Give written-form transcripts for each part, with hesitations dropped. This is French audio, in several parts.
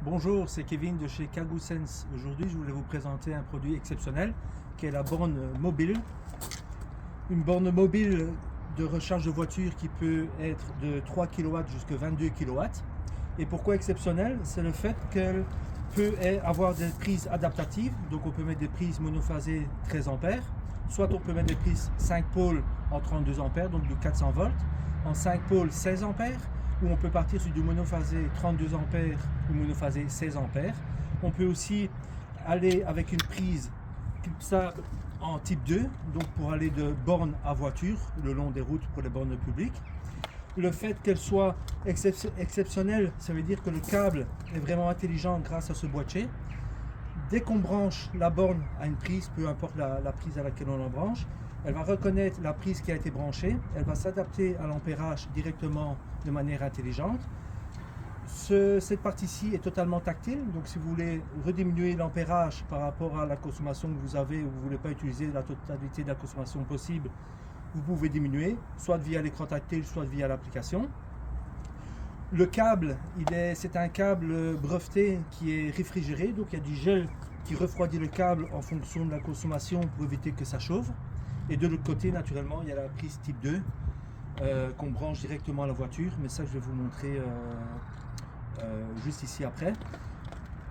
Bonjour, c'est Kevin de chez CargoSense. Aujourd'hui, je voulais vous présenter un produit exceptionnel qui est la borne mobile. Une borne mobile de recharge de voiture qui peut être de 3 kW jusqu'à 22 kW. Et pourquoi exceptionnel? C'est le fait qu'elle peut avoir des prises adaptatives. Donc on peut mettre des prises monophasées 13 ampères. Soit on peut mettre des prises 5 pôles en 32 ampères, donc de 400 volts. En 5 pôles 16 ampères. Où on peut partir sur du monophasé 32 ampères ou monophasé 16 ampères. On peut aussi aller avec une prise clipsable en type 2, donc pour aller de borne à voiture le long des routes pour les bornes publiques. Le fait qu'elle soit exceptionnelle, ça veut dire que le câble est vraiment intelligent grâce à ce boîtier. Dès qu'on branche la borne à une prise, peu importe la prise à laquelle on la branche, elle va reconnaître la prise qui a été branchée, elle va s'adapter à l'ampérage directement de manière intelligente. Cette partie-ci est totalement tactile, donc si vous voulez rediminuer l'ampérage par rapport à la consommation que vous avez ou vous ne voulez pas utiliser la totalité de la consommation possible, vous pouvez diminuer, soit via l'écran tactile, soit via l'application. Le câble, c'est un câble breveté qui est réfrigéré, donc il y a du gel qui refroidit le câble en fonction de la consommation pour éviter que ça chauffe. Et de l'autre côté, naturellement, il y a la prise type 2 qu'on branche directement à la voiture, mais ça je vais vous montrer juste ici après.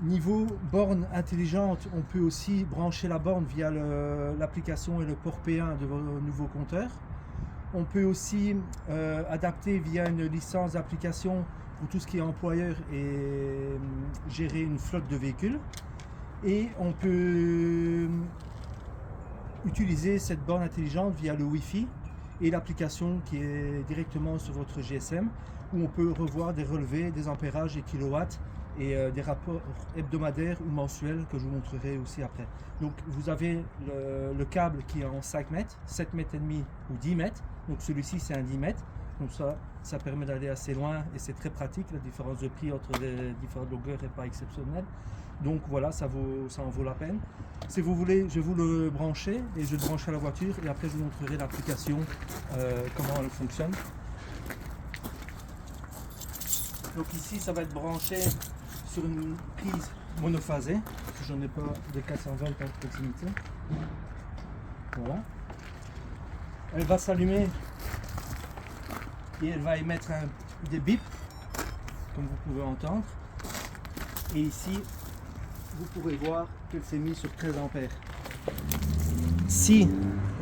Niveau borne intelligente, on peut aussi brancher la borne via l'application et le port P1 de vos nouveaux compteurs. On peut aussi adapter via une licence d'application pour tout ce qui est employeur et gérer une flotte de véhicules. Et on peut utiliser cette borne intelligente via le Wi-Fi et l'application qui est directement sur votre GSM, où on peut revoir des relevés, des ampérages, des kilowatts et des rapports hebdomadaires ou mensuels que je vous montrerai aussi après. Donc vous avez le câble qui est en 5 mètres, 7 mètres et demi ou 10 mètres. Donc celui-ci c'est un 10 mètres. Donc ça permet d'aller assez loin et c'est très pratique. La différence de prix entre les différentes longueurs n'est pas exceptionnelle. Donc voilà, ça en vaut la peine. Si vous voulez, je vais vous le brancher et je le branche à la voiture et après je vous montrerai l'application, comment elle fonctionne. Donc ici ça va être branché sur une prise monophasée, parce que j'en ai pas de 400 volts à proximité. Voilà. Elle va s'allumer et elle va émettre des bips, comme vous pouvez entendre. Et ici, vous pourrez voir qu'elle s'est mise sur 13 ampères. Si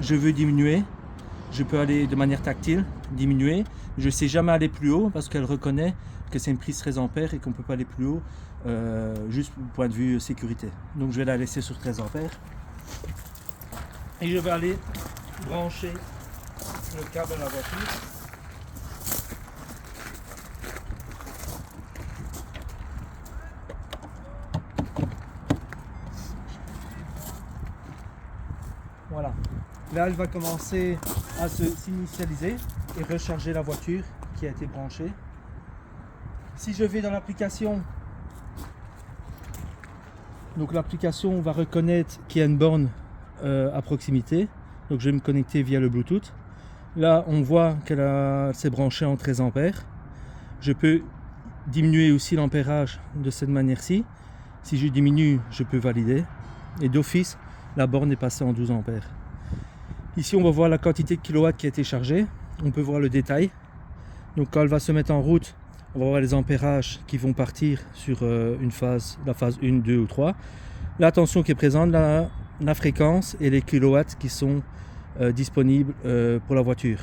je veux diminuer, je peux aller de manière tactile, diminuer. Je ne sais jamais aller plus haut parce qu'elle reconnaît que c'est une prise 13 ampères et qu'on ne peut pas aller plus haut, juste du point de vue sécurité. Donc je vais la laisser sur 13 ampères. Et je vais aller brancher le câble à la voiture. Voilà. Là, elle va commencer à s'initialiser et recharger la voiture qui a été branchée. Si je vais dans l'application, donc l'application va reconnaître qu'il y a une borne à proximité. Donc je vais me connecter via le Bluetooth. Là, on voit qu'elle s'est branchée en 13 ampères. Je peux diminuer aussi l'ampérage de cette manière-ci. Si je diminue, je peux valider. Et d'office, la borne est passée en 12 ampères. Ici, on va voir la quantité de kilowatts qui a été chargée. On peut voir le détail. Donc quand elle va se mettre en route, on va voir les ampérages qui vont partir sur la phase 1, 2 ou 3. La tension qui est présente, la fréquence et les kilowatts qui sont disponibles pour la voiture.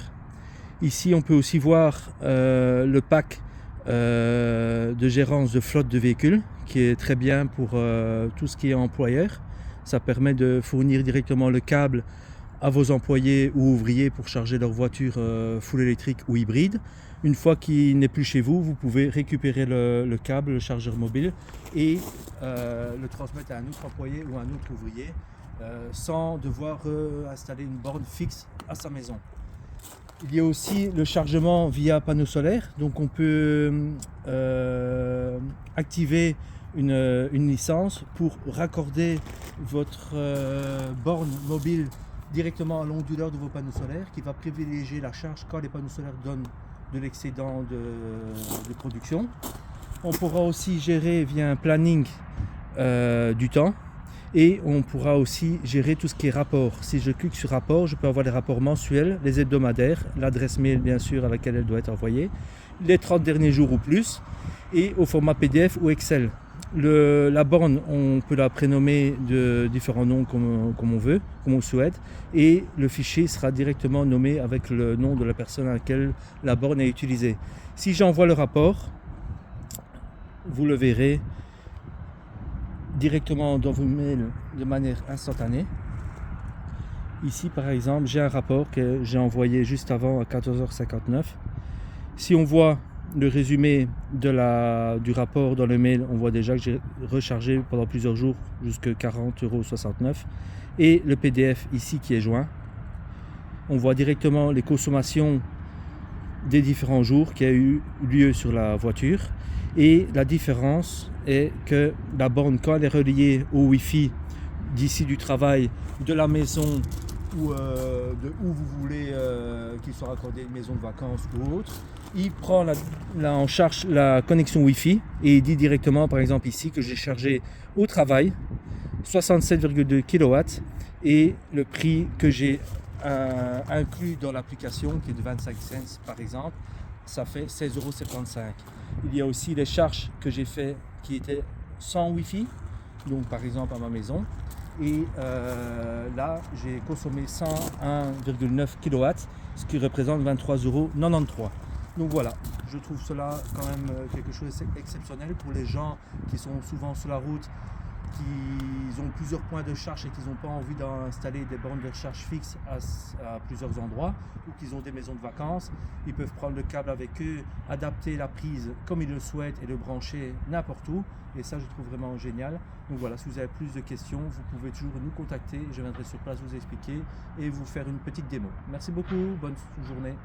Ici, on peut aussi voir le pack de gérance de flotte de véhicules qui est très bien pour tout ce qui est employeur. Ça permet de fournir directement le câble à vos employés ou ouvriers pour charger leur voiture full électrique ou hybride. Une fois qu'il n'est plus chez vous, vous pouvez récupérer le câble, le chargeur mobile et le transmettre à un autre employé ou à un autre ouvrier sans devoir installer une borne fixe à sa maison. Il y a aussi le chargement via panneau solaire, donc on peut activer une licence pour raccorder votre borne mobile directement à l'onduleur de vos panneaux solaires qui va privilégier la charge quand les panneaux solaires donnent de l'excédent de production. On pourra aussi gérer via un planning du temps. Et on pourra aussi gérer tout ce qui est rapport. Si je clique sur rapport, je peux avoir les rapports mensuels, les hebdomadaires, l'adresse mail bien sûr à laquelle elle doit être envoyée, les 30 derniers jours ou plus, et au format PDF ou Excel. La borne, on peut la prénommer de différents noms comme on veut, comme on souhaite, et le fichier sera directement nommé avec le nom de la personne à laquelle la borne est utilisée. Si j'envoie le rapport, vous le verrez directement dans vos mails de manière instantanée. Ici par exemple, j'ai un rapport que j'ai envoyé juste avant à 14h59. Si on voit le résumé du rapport dans le mail, on voit déjà que j'ai rechargé pendant plusieurs jours jusqu'à 40,69 €. Et le PDF ici qui est joint, on voit directement les consommations des différents jours qui a eu lieu sur la voiture. Et la différence est que la borne, quand elle est reliée au Wi-Fi d'ici du travail, de la maison ou de où vous voulez qu'il soit raccordé, une maison de vacances ou autre, il prend en charge la connexion Wi-Fi et il dit directement, par exemple ici, que j'ai chargé au travail 67,2 kW et le prix que j'ai inclus dans l'application qui est de 25 cents par exemple, ça fait 16,75 €. Il y a aussi les charges que j'ai fait qui étaient sans Wi-Fi, donc par exemple à ma maison. Et là, j'ai consommé 101,9 kW, ce qui représente 23,93 €. Donc voilà, je trouve cela quand même quelque chose d'exceptionnel pour les gens qui sont souvent sur la route, qui ont plusieurs points de charge et qui n'ont pas envie d'installer des bornes de recharge fixes à plusieurs endroits, ou qu'ils ont des maisons de vacances. Ils peuvent prendre le câble avec eux, adapter la prise comme ils le souhaitent et le brancher n'importe où. Et ça, je trouve vraiment génial. Donc voilà, si vous avez plus de questions, vous pouvez toujours nous contacter. Je viendrai sur place vous expliquer et vous faire une petite démo. Merci beaucoup, bonne journée.